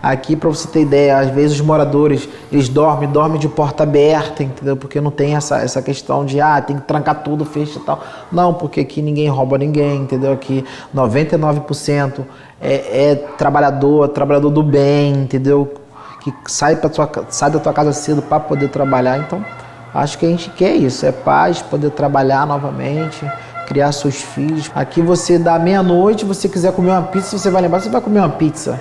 Aqui, para você ter ideia, às vezes os moradores, eles dormem de porta aberta, entendeu? Porque não tem essa questão de, tem que trancar tudo, fecha e tal. Não, porque aqui ninguém rouba ninguém, entendeu? Aqui 99% é trabalhador do bem, entendeu? Que sai da tua casa cedo para poder trabalhar. Então, acho que a gente quer isso, é paz, poder trabalhar novamente, criar seus filhos. Aqui você dá meia-noite, você quiser comer uma pizza, você vai lembrar, você vai comer uma pizza.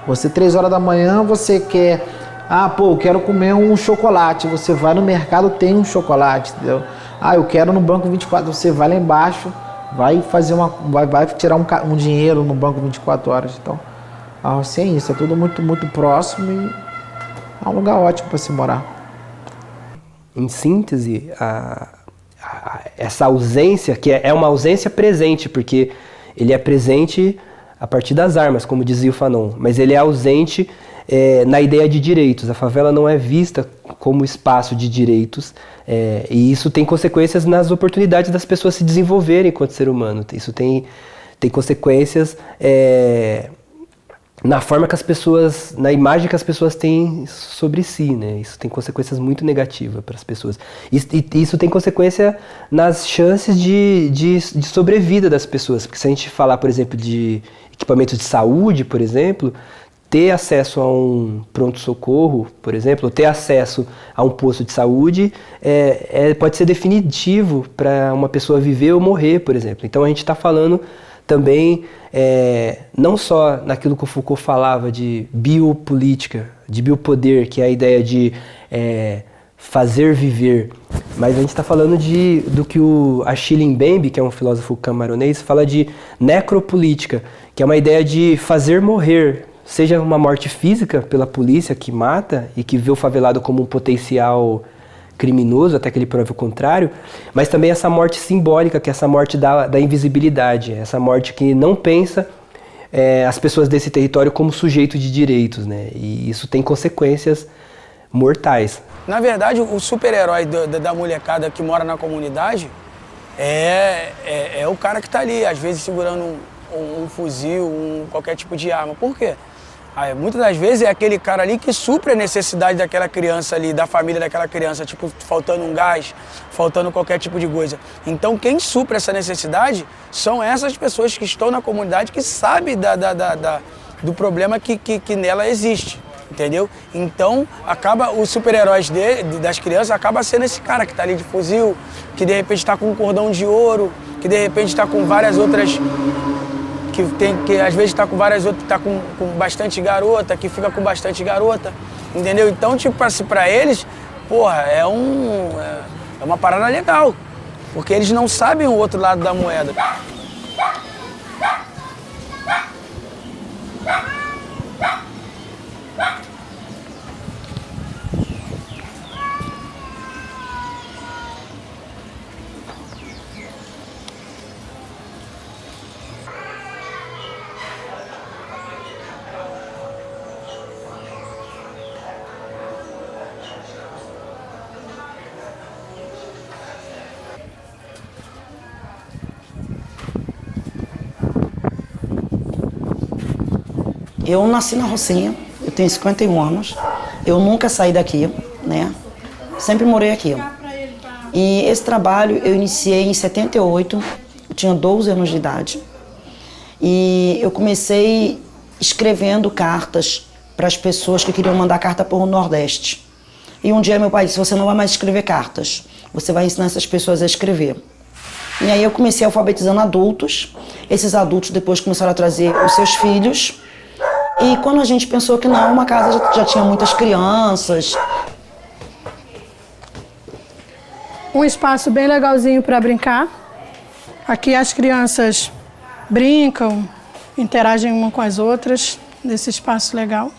Você 3 horas da manhã, você quer, eu quero comer um chocolate. Você vai no mercado, tem um chocolate, entendeu? Eu quero no banco 24, você vai lá embaixo, vai fazer vai tirar um dinheiro no banco 24 horas. Então, assim é isso, é tudo muito, muito próximo e é um lugar ótimo para se morar. Em síntese, essa ausência, que é uma ausência presente, porque ele é presente a partir das armas, como dizia o Fanon, mas ele é ausente na ideia de direitos. A favela não é vista como espaço de direitos, e isso tem consequências nas oportunidades das pessoas se desenvolverem enquanto ser humano. Isso tem consequências na forma que as pessoas, na imagem que as pessoas têm sobre si, né? Isso tem consequências muito negativas para as pessoas. Isso tem consequência nas chances de sobrevida das pessoas, porque se a gente falar, por exemplo, de equipamentos de saúde, por exemplo, ter acesso a um pronto-socorro, por exemplo, ou ter acesso a um posto de saúde pode ser definitivo para uma pessoa viver ou morrer, por exemplo. Então a gente está falando também não só naquilo que o Foucault falava de biopolítica, de biopoder, que é a ideia de fazer viver, mas a gente está falando do que o Achille Mbembe, que é um filósofo camaronês, fala de necropolítica, que é uma ideia de fazer morrer, seja uma morte física pela polícia que mata e que vê o favelado como um potencial criminoso, até que ele prove o contrário, mas também essa morte simbólica, que é essa morte da invisibilidade, essa morte que não pensa as pessoas desse território como sujeito de direitos, né? E isso tem consequências mortais. Na verdade, o super-herói da molecada que mora na comunidade é o cara que está ali, às vezes segurando um fuzil, qualquer tipo de arma. Por quê? Muitas das vezes é aquele cara ali que supre a necessidade daquela criança ali, da família daquela criança, tipo, faltando um gás, faltando qualquer tipo de coisa. Então, quem supre essa necessidade são essas pessoas que estão na comunidade, que sabem do problema que nela existe, entendeu? Então, os super-heróis das crianças acaba sendo esse cara que está ali de fuzil, que de repente está com um cordão de ouro, que de repente está com várias outras... que às vezes está com várias outras, está com bastante garota, que fica com bastante garota, entendeu? Então, tipo assim, pra eles, porra, é uma parada legal, porque eles não sabem o outro lado da moeda. Eu nasci na Rocinha, eu tenho 51 anos, eu nunca saí daqui, né? Sempre morei aqui. E esse trabalho eu iniciei em 78, eu tinha 12 anos de idade. E eu comecei escrevendo cartas para as pessoas que queriam mandar carta para o Nordeste. E um dia meu pai disse, você não vai mais escrever cartas, você vai ensinar essas pessoas a escrever. E aí eu comecei alfabetizando adultos, esses adultos depois começaram a trazer os seus filhos. E quando a gente pensou que não, uma casa já tinha muitas crianças. Um espaço bem legalzinho para brincar. Aqui as crianças brincam, interagem uma com as outras, nesse espaço legal.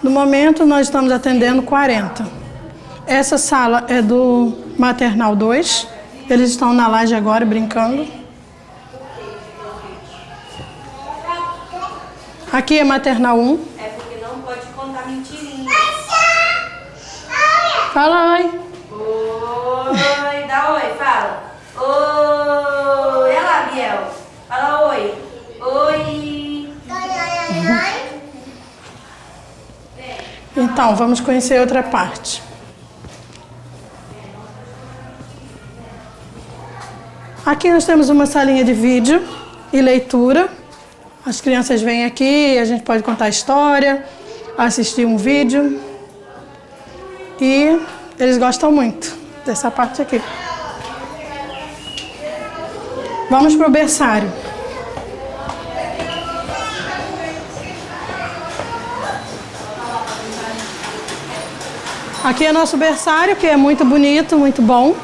No momento, nós estamos atendendo 40. Essa sala é do Maternal 2. Eles estão na laje agora, brincando. Aqui é Maternal 1. É porque não pode contar mentirinhas. Fala, oi. Oi. Dá oi, fala. Oi. Olha lá, Biel. Fala oi. Oi. Então, vamos conhecer outra parte. Aqui nós temos uma salinha de vídeo e leitura. As crianças vêm aqui, a gente pode contar história, assistir um vídeo. E eles gostam muito dessa parte aqui. Vamos para o berçário. Aqui é nosso berçário, que é muito bonito, muito bom.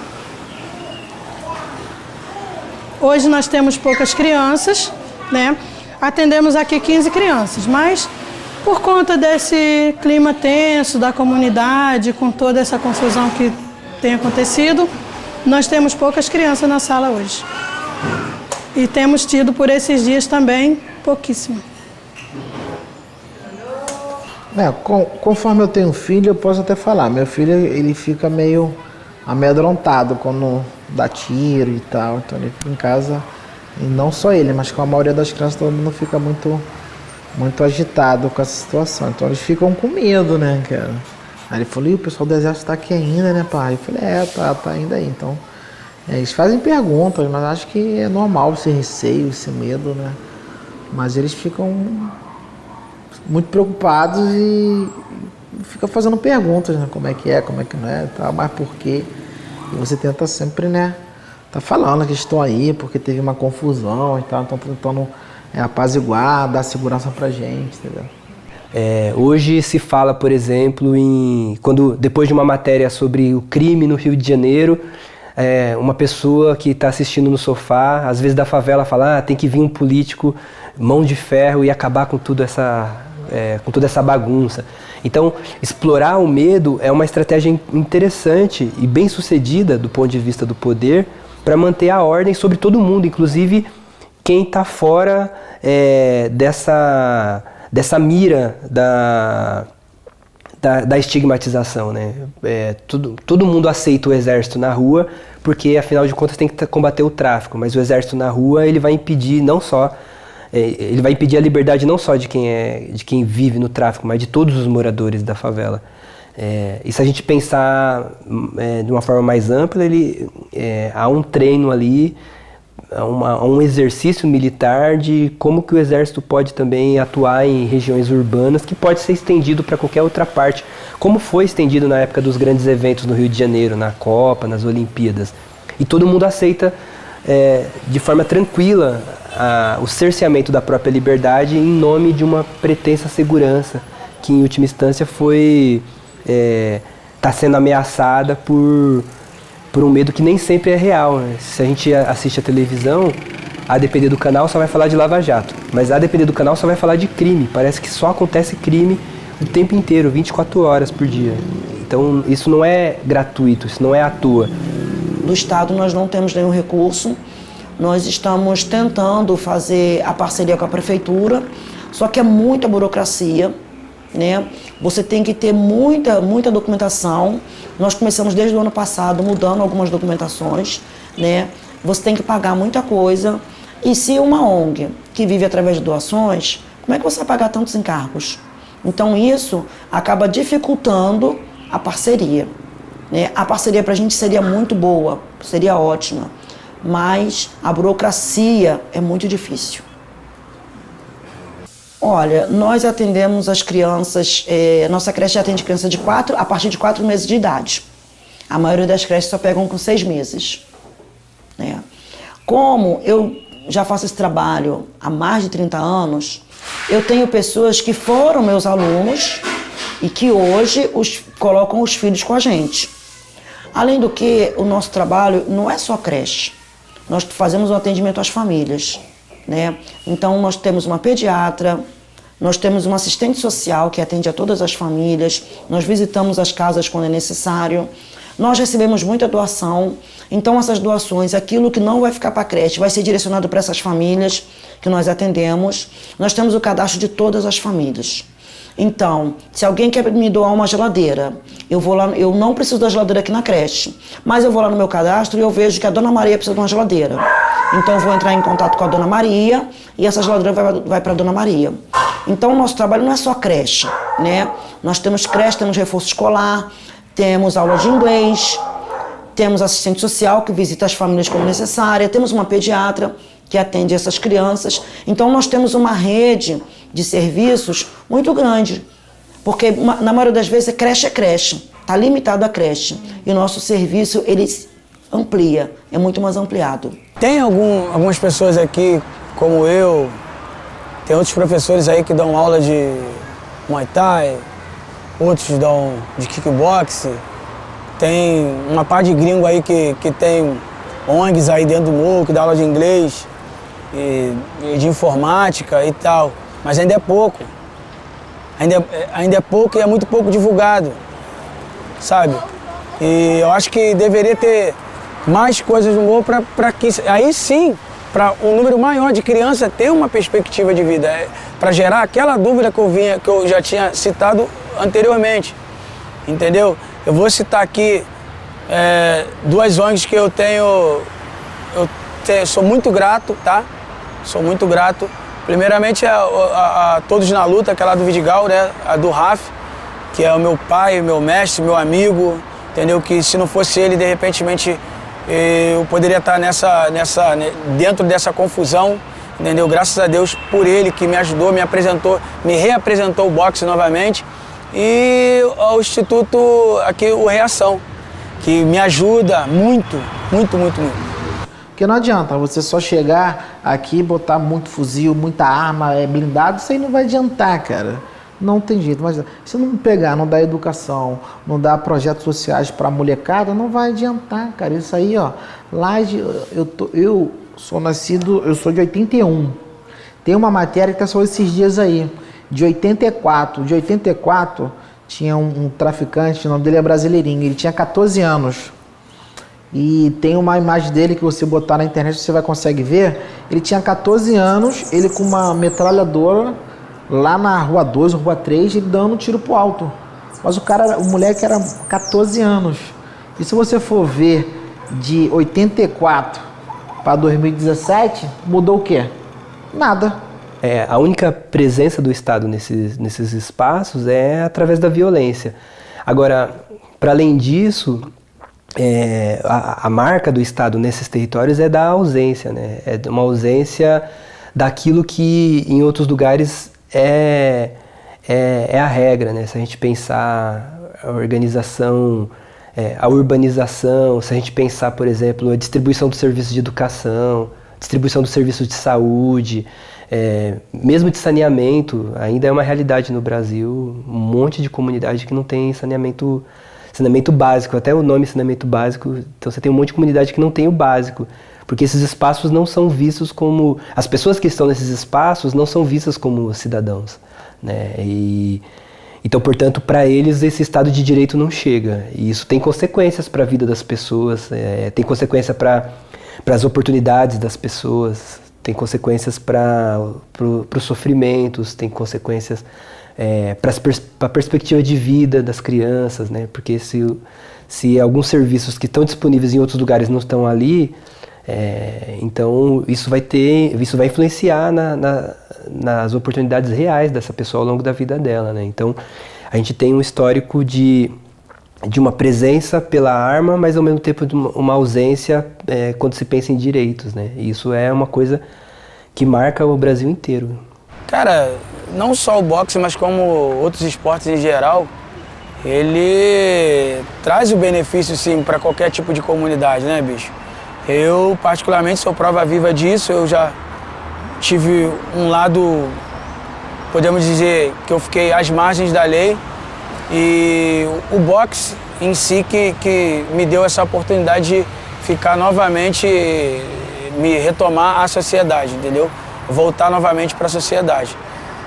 Hoje nós temos poucas crianças, né? Atendemos aqui 15 crianças, mas por conta desse clima tenso da comunidade, com toda essa confusão que tem acontecido, nós temos poucas crianças na sala hoje. E temos tido por esses dias também pouquíssimo. Conforme eu tenho um filho, eu posso até falar. Meu filho, ele fica meio amedrontado quando dá tiro e tal. Então ele fica em casa, e não só ele, mas com a maioria das crianças, todo mundo fica muito agitado com essa situação. Então eles ficam com medo, né, cara? Aí ele falou, o pessoal do exército tá aqui ainda, né, pai? Eu falei, tá ainda aí. Então, eles fazem perguntas, mas acho que é normal esse receio, esse medo, né? Mas eles ficam muito preocupados e ficam fazendo perguntas, né? Como é que não é, tá, mas por quê? E você tenta sempre, né, tá falando que estão aí porque teve uma confusão e tal, estão tentando apaziguar, dar segurança pra gente, entendeu? Hoje se fala, por exemplo, depois de uma matéria sobre o crime no Rio de Janeiro, uma pessoa que está assistindo no sofá, às vezes da favela, fala, tem que vir um político, mão de ferro, e acabar com toda essa bagunça. Então, explorar o medo é uma estratégia interessante e bem sucedida do ponto de vista do poder para manter a ordem sobre todo mundo, inclusive quem está fora dessa mira da estigmatização, né? Todo mundo aceita o exército na rua porque, afinal de contas, tem que combater o tráfico, mas o exército na rua ele vai impedir ele vai impedir a liberdade não só de quem vive no tráfico, mas de todos os moradores da favela. E se a gente pensar de uma forma mais ampla, há um treino ali, há um exercício militar de como que o exército pode também atuar em regiões urbanas, que pode ser estendido para qualquer outra parte, como foi estendido na época dos grandes eventos no Rio de Janeiro, na Copa, nas Olimpíadas. E todo mundo aceita de forma tranquila o cerceamento da própria liberdade em nome de uma pretensa segurança que, em última instância, está sendo ameaçada por um medo que nem sempre é real, né? Se a gente assiste a televisão, a depender do canal só vai falar de Lava Jato, mas a depender do canal só vai falar de crime. Parece que só acontece crime o tempo inteiro, 24 horas por dia. Então isso não é gratuito, isso não é à toa. Do Estado nós não temos nenhum recurso, nós estamos tentando fazer a parceria com a Prefeitura, só que é muita burocracia, né? Você tem que ter muita documentação. Nós começamos desde o ano passado mudando algumas documentações, né? Você tem que pagar muita coisa. E se uma ONG que vive através de doações, como é que você vai pagar tantos encargos? Então isso acaba dificultando a parceria, né? A parceria para a gente seria muito boa, seria ótima, mas a burocracia é muito difícil. Olha, nós atendemos as crianças, nossa creche atende criança a partir de 4 meses de idade. A maioria das creches só pegam com 6 meses. Né? Como eu já faço esse trabalho há mais de 30 anos, eu tenho pessoas que foram meus alunos e que hoje colocam os filhos com a gente. Além do que, o nosso trabalho não é só creche. Nós fazemos um atendimento às famílias. Né? Então nós temos uma pediatra, nós temos uma assistente social que atende a todas as famílias, nós visitamos as casas quando é necessário, nós recebemos muita doação, então essas doações, aquilo que não vai ficar para a creche, vai ser direcionado para essas famílias que nós atendemos. Nós temos o cadastro de todas as famílias. Então, se alguém quer me doar uma geladeira, eu vou lá, eu não preciso da geladeira aqui na creche, mas eu vou lá no meu cadastro e eu vejo que a Dona Maria precisa de uma geladeira. Então eu vou entrar em contato com a Dona Maria e essa geladeira vai para a Dona Maria. Então o nosso trabalho não é só creche, né? Nós temos creche, temos reforço escolar, temos aula de inglês, temos assistente social que visita as famílias como necessária, temos uma pediatra que atende essas crianças. Então nós temos uma rede de serviços muito grande, porque na maioria das vezes é creche, está limitado a creche. E o nosso serviço, ele amplia, é muito mais ampliado. Tem algumas pessoas aqui, como eu, tem outros professores aí que dão aula de Muay Thai, outros dão de kickbox, tem uma par de gringo aí que tem ONGs aí dentro do morro, que dá aula de inglês e de informática e tal, mas ainda é pouco. Ainda é pouco e é muito pouco divulgado, sabe? E eu acho que deveria ter mais coisas no morro para que, aí sim, para um número maior de crianças ter uma perspectiva de vida, para gerar aquela dúvida que eu já tinha citado anteriormente, entendeu? Eu vou citar aqui duas ONGs que eu sou muito grato, tá? Sou muito grato. Primeiramente a Todos na Luta, aquela do Vidigal, né? A do Raf, que é o meu pai, meu mestre, meu amigo, entendeu? Que se não fosse ele, de repente, eu poderia estar dentro dessa confusão, entendeu? Graças a Deus por ele que me ajudou, me apresentou, me reapresentou o boxe novamente. E o Instituto aqui, o Reação, que me ajuda muito, muito, muito, muito. Porque não adianta você só chegar aqui e botar muito fuzil, muita arma, blindado, isso aí não vai adiantar, cara. Não tem jeito. Mas se não pegar, não dar educação, não dar projetos sociais para a molecada, não vai adiantar, cara. Isso aí, ó. Eu sou nascido, eu sou de 81. Tem uma matéria que saiu esses dias aí, de 84. De 84 tinha um traficante, o nome dele é Brasileirinho, ele tinha 14 anos. E tem uma imagem dele que você botar na internet, você vai conseguir ver. Ele tinha 14 anos, ele com uma metralhadora lá na Rua 2, Rua 3, ele dando um tiro pro alto. Mas o moleque era 14 anos. E se você for ver de 84 para 2017, mudou o quê? Nada. A única presença do Estado nesses espaços é através da violência. Agora, para além disso, a marca do Estado nesses territórios é da ausência, né? É uma ausência daquilo que em outros lugares é a regra, né? Se a gente pensar a organização, a urbanização, se a gente pensar, por exemplo, a distribuição dos serviços de educação, distribuição dos serviços de saúde, mesmo de saneamento, ainda é uma realidade no Brasil, um monte de comunidade que não tem saneamento básico, até o nome saneamento básico, então você tem um monte de comunidade que não tem o básico, porque esses espaços não são vistos como, as pessoas que estão nesses espaços não são vistas como cidadãos, né? Então, portanto, para eles esse Estado de Direito não chega, e isso tem consequências para a vida das pessoas, tem consequência para as oportunidades das pessoas, tem consequências para os sofrimentos, tem consequências para a perspectiva de vida das crianças, né? Porque se alguns serviços que estão disponíveis em outros lugares não estão ali, então isso vai influenciar nas oportunidades reais dessa pessoa ao longo da vida dela, né? Então a gente tem um histórico de uma presença pela arma, mas ao mesmo tempo de uma ausência quando se pensa em direitos, né? E isso é uma coisa que marca o Brasil inteiro. Cara, não só o boxe, mas como outros esportes em geral, ele traz o benefício, sim, para qualquer tipo de comunidade, né, bicho? Eu, particularmente, sou prova viva disso. Eu já tive um lado, podemos dizer, que eu fiquei às margens da lei. E o boxe em si que me deu essa oportunidade de ficar novamente, me retomar à sociedade, entendeu? Voltar novamente para a sociedade.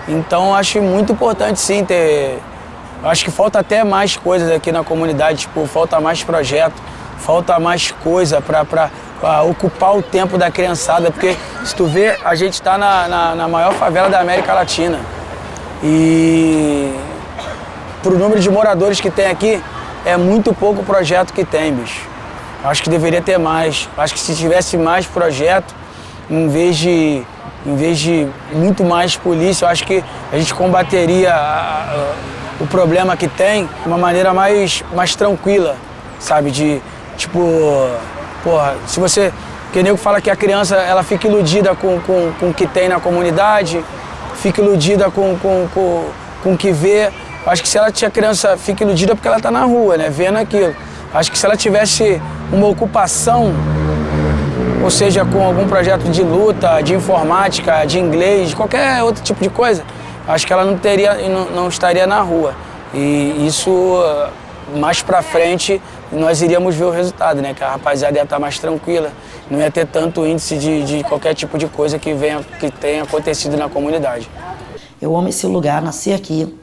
Então acho muito importante sim ter. Acho que falta até mais coisas aqui na comunidade, tipo, falta mais projeto, falta mais coisa para ocupar o tempo da criançada, porque se tu vê, a gente está na maior favela da América Latina. E pro número de moradores que tem aqui, é muito pouco o projeto que tem, bicho. Acho que deveria ter mais. Acho que se tivesse mais projeto, em vez de muito mais polícia, eu acho que a gente combateria o problema que tem de uma maneira mais tranquila, sabe? De, tipo, porra, se você... Porque o nego fala que a criança, ela fica iludida com o que tem na comunidade, fica iludida com o que vê. Acho que se a criança fica iludida porque ela tá na rua, né? Vendo aquilo. Acho que se ela tivesse uma ocupação, ou seja, com algum projeto de luta, de informática, de inglês, de qualquer outro tipo de coisa, acho que ela não estaria na rua. E isso, mais pra frente, nós iríamos ver o resultado, né? Que a rapaziada ia estar mais tranquila, não ia ter tanto índice de qualquer tipo de coisa que tenha acontecido na comunidade. Eu amo esse lugar, nasci aqui.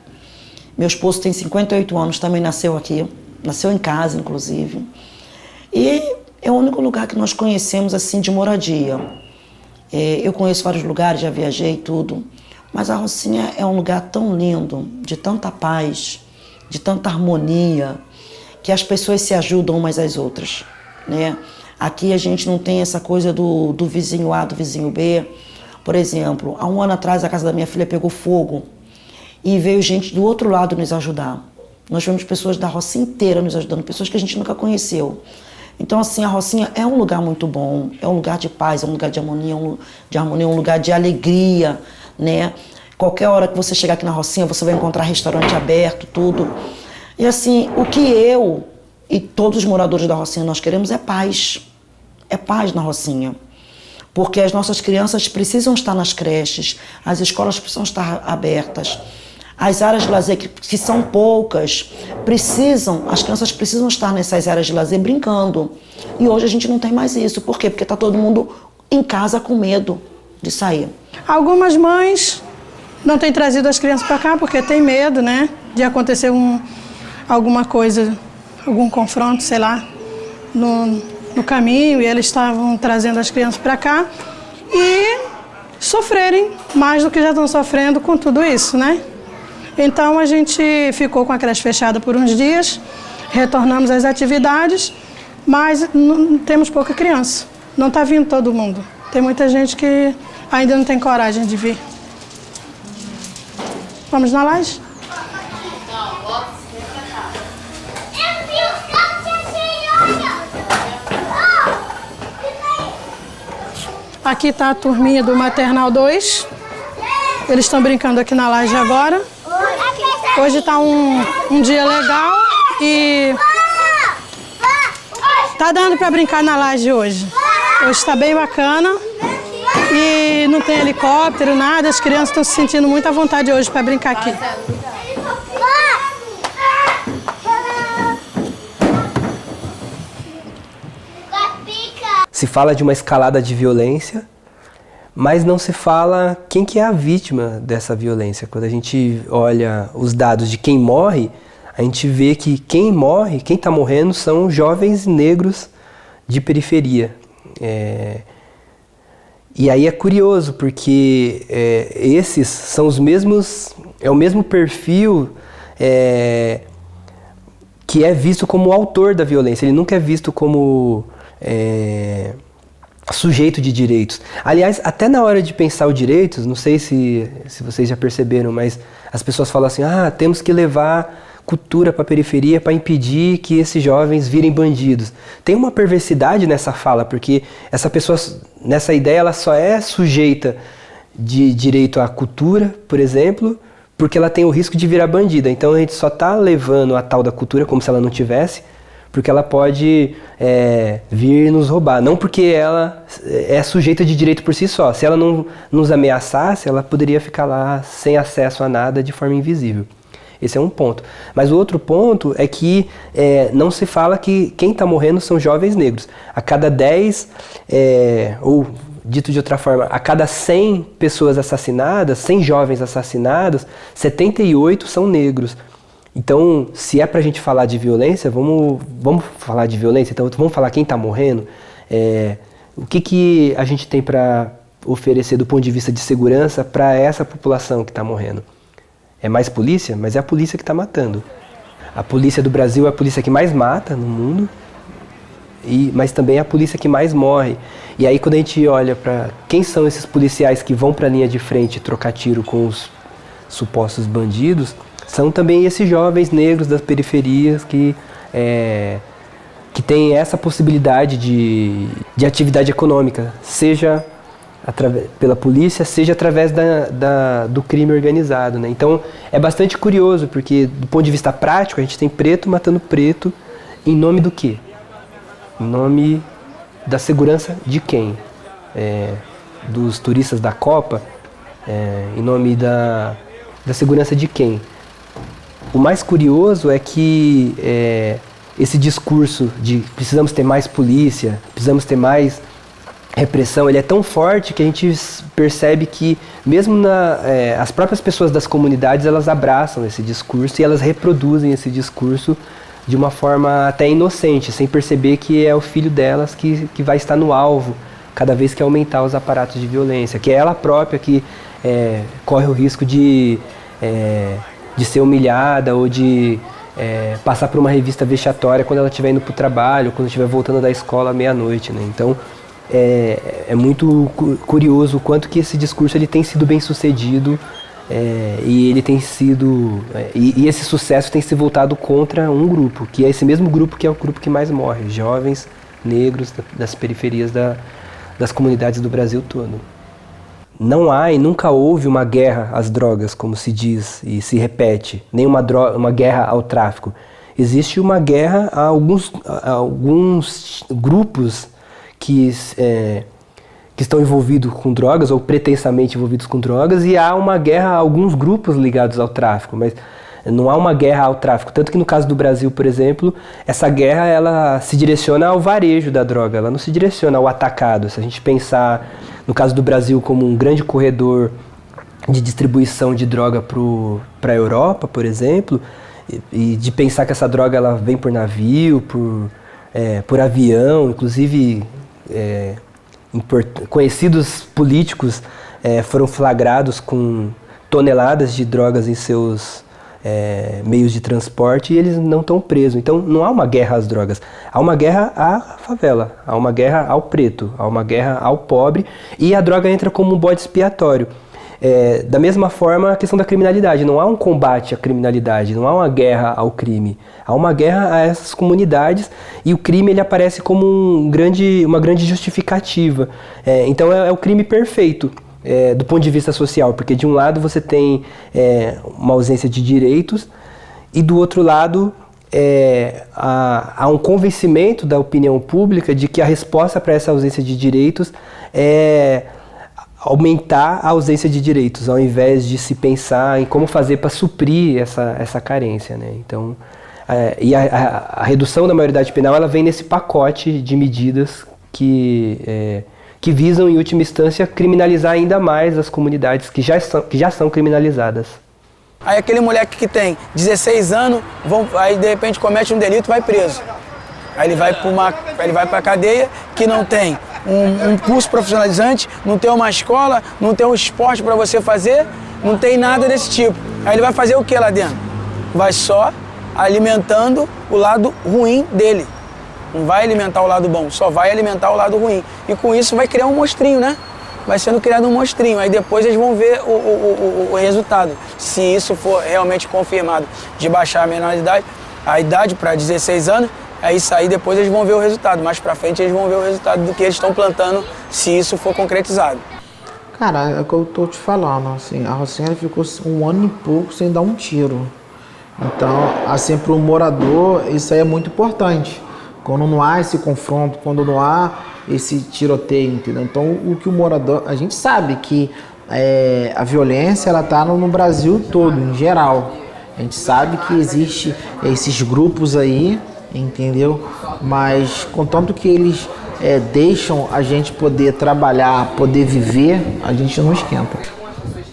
Meu esposo tem 58 anos, também nasceu aqui. Nasceu em casa, inclusive. E é o único lugar que nós conhecemos, assim, de moradia. Eu conheço vários lugares, já viajei tudo. Mas a Rocinha é um lugar tão lindo, de tanta paz, de tanta harmonia, que as pessoas se ajudam umas às outras, né? Aqui a gente não tem essa coisa do vizinho A, do vizinho B. Por exemplo, há um ano atrás a casa da minha filha pegou fogo e veio gente do outro lado nos ajudar. Nós vemos pessoas da Rocinha inteira nos ajudando, pessoas que a gente nunca conheceu. Então, assim, a Rocinha é um lugar muito bom, é um lugar de paz, é um lugar de harmonia, um lugar de alegria, né? Qualquer hora que você chegar aqui na Rocinha, você vai encontrar restaurante aberto, tudo. E assim, o que eu e todos os moradores da Rocinha nós queremos é paz. É paz na Rocinha. Porque as nossas crianças precisam estar nas creches, as escolas precisam estar abertas, as áreas de lazer, que são poucas, as crianças precisam estar nessas áreas de lazer brincando. E hoje a gente não tem mais isso. Por quê? Porque está todo mundo em casa com medo de sair. Algumas mães não têm trazido as crianças para cá porque tem medo, né? De acontecer alguma coisa, algum confronto, sei lá, no caminho, e eles estavam trazendo as crianças para cá e sofrerem mais do que já estão sofrendo com tudo isso, né? Então a gente ficou com a creche fechada por uns dias, retornamos às atividades, mas temos pouca criança. Não está vindo todo mundo. Tem muita gente que ainda não tem coragem de vir. Vamos na laje? Aqui está a turminha do Maternal 2. Eles estão brincando aqui na laje agora. Hoje está um dia legal e tá dando para brincar na laje hoje. Hoje está bem bacana e não tem helicóptero, nada. As crianças estão se sentindo muito à vontade hoje para brincar aqui. Se fala de uma escalada de violência, mas não se fala quem que é a vítima dessa violência. Quando a gente olha os dados de quem morre, a gente vê que quem morre, quem está morrendo, são jovens negros de periferia. E aí é curioso, porque esses são os mesmos, é o mesmo perfil que é visto como o autor da violência. Ele nunca é visto como sujeito de direitos. Aliás, até na hora de pensar os direitos, não sei se vocês já perceberam, mas as pessoas falam assim, temos que levar cultura para a periferia para impedir que esses jovens virem bandidos. Tem uma perversidade nessa fala, porque essa pessoa, nessa ideia, ela só é sujeita de direito à cultura, por exemplo, porque ela tem o risco de virar bandida. Então a gente só está levando a tal da cultura como se ela não tivesse, porque ela pode vir nos roubar. Não porque ela é sujeita de direito por si só. Se ela não nos ameaçasse, ela poderia ficar lá sem acesso a nada de forma invisível. Esse é um ponto. Mas o outro ponto é que não se fala que quem está morrendo são jovens negros. A cada 10, ou dito de outra forma, a cada 100 pessoas assassinadas, 100 jovens assassinados, 78 são negros. Então, se é pra gente falar de violência, vamos falar de violência, então vamos falar quem está morrendo. O que a gente tem para oferecer do ponto de vista de segurança para essa população que está morrendo? É mais polícia, mas é a polícia que está matando. A polícia do Brasil é a polícia que mais mata no mundo, mas também é a polícia que mais morre. E aí quando a gente olha para quem são esses policiais que vão para a linha de frente trocar tiro com os supostos bandidos, são também esses jovens negros das periferias que têm essa possibilidade de atividade econômica, seja pela polícia, seja através do crime organizado, né? Então é bastante curioso, porque do ponto de vista prático, a gente tem preto matando preto em nome do quê? Em nome da segurança de quem? Dos turistas da Copa? Em nome da segurança de quem? O mais curioso é que esse discurso de precisamos ter mais polícia, precisamos ter mais repressão, ele é tão forte que a gente percebe que mesmo as próprias pessoas das comunidades, elas abraçam esse discurso e elas reproduzem esse discurso de uma forma até inocente, sem perceber que é o filho delas que vai estar no alvo cada vez que aumentar os aparatos de violência, que é ela própria que corre o risco de ser humilhada ou de passar por uma revista vexatória quando ela estiver indo para o trabalho, quando estiver voltando da escola à meia-noite, né? Então é muito curioso o quanto que esse discurso ele tem sido bem sucedido e ele tem sido e esse sucesso tem se voltado contra um grupo, que é esse mesmo grupo que é o grupo que mais morre, jovens negros das periferias das comunidades do Brasil todo. Não há e nunca houve uma guerra às drogas, como se diz e se repete, nem uma guerra ao tráfico. Existe uma guerra a alguns grupos que estão envolvidos com drogas, ou pretensamente envolvidos com drogas, e há uma guerra a alguns grupos ligados ao tráfico, mas não há uma guerra ao tráfico. Tanto que no caso do Brasil, por exemplo, essa guerra ela se direciona ao varejo da droga, ela não se direciona ao atacado. Se a gente pensar no caso do Brasil como um grande corredor de distribuição de droga para a Europa, por exemplo, e de pensar que essa droga ela vem por navio, por avião, inclusive conhecidos políticos foram flagrados com toneladas de drogas em seus meios de transporte e eles não estão presos. Então não há uma guerra às drogas, há uma guerra à favela, há uma guerra ao preto, há uma guerra ao pobre, e a droga entra como um bode expiatório. Da mesma forma a questão da criminalidade, não há um combate à criminalidade, não há uma guerra ao crime, há uma guerra a essas comunidades, e o crime ele aparece como uma grande justificativa. Então é o crime perfeito do ponto de vista social, porque de um lado você tem uma ausência de direitos e do outro lado há um convencimento da opinião pública de que a resposta para essa ausência de direitos é aumentar a ausência de direitos, ao invés de se pensar em como fazer para suprir essa carência, né? Então, a redução da maioridade penal ela vem nesse pacote de medidas que visam, em última instância, criminalizar ainda mais as comunidades que já são criminalizadas. Aí aquele moleque que tem 16 anos, aí de repente comete um delito e vai preso. Aí ele vai para a cadeia que não tem um curso profissionalizante, não tem uma escola, não tem um esporte para você fazer, não tem nada desse tipo. Aí ele vai fazer o que lá dentro? Vai só alimentando o lado ruim dele. Não vai alimentar o lado bom, só vai alimentar o lado ruim. E com isso vai criar um monstrinho, né? Vai sendo criado um monstrinho. Aí depois eles vão ver o resultado. Se isso for realmente confirmado de baixar a menoridade, a idade para 16 anos, é isso aí, depois eles vão ver o resultado. Mais pra frente eles vão ver o resultado do que eles estão plantando, se isso for concretizado. Cara, é o que eu tô te falando, assim, a Rocinha ficou 1 ano e pouco sem dar um tiro. Então, assim, pro morador, isso aí é muito importante. Quando não há esse confronto, quando não há esse tiroteio, entendeu? Então, o que o morador... A gente sabe que a violência, ela tá no Brasil todo, em geral. A gente sabe que existe esses grupos aí, entendeu? Mas contanto que eles deixam a gente poder trabalhar, poder viver, a gente não esquenta.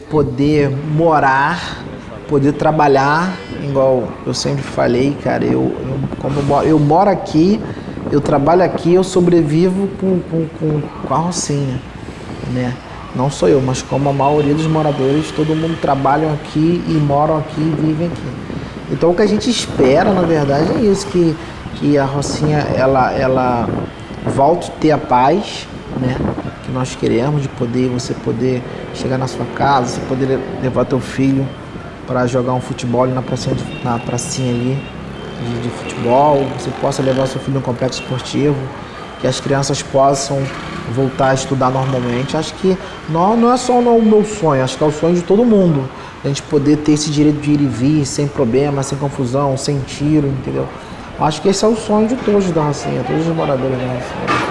Poder morar, poder trabalhar, igual eu sempre falei, cara, eu moro aqui, eu trabalho aqui, eu sobrevivo com a Rocinha, né? não sou eu, mas como a maioria dos moradores, todo mundo trabalha aqui e moram aqui e vivem aqui. Então o que a gente espera, na verdade, é isso, que a Rocinha, ela volte a ter a paz, né? Que nós queremos, de você poder chegar na sua casa, você poder levar teu filho para jogar um futebol ali na pracinha ali de futebol, você possa levar seu filho no complexo esportivo, que as crianças possam voltar a estudar normalmente. Acho que não é só o meu sonho, acho que é o sonho de todo mundo, a gente poder ter esse direito de ir e vir, sem problema, sem confusão, sem tiro, entendeu? Acho que esse é o sonho de todos da Rocinha, todos os moradores da Rocinha.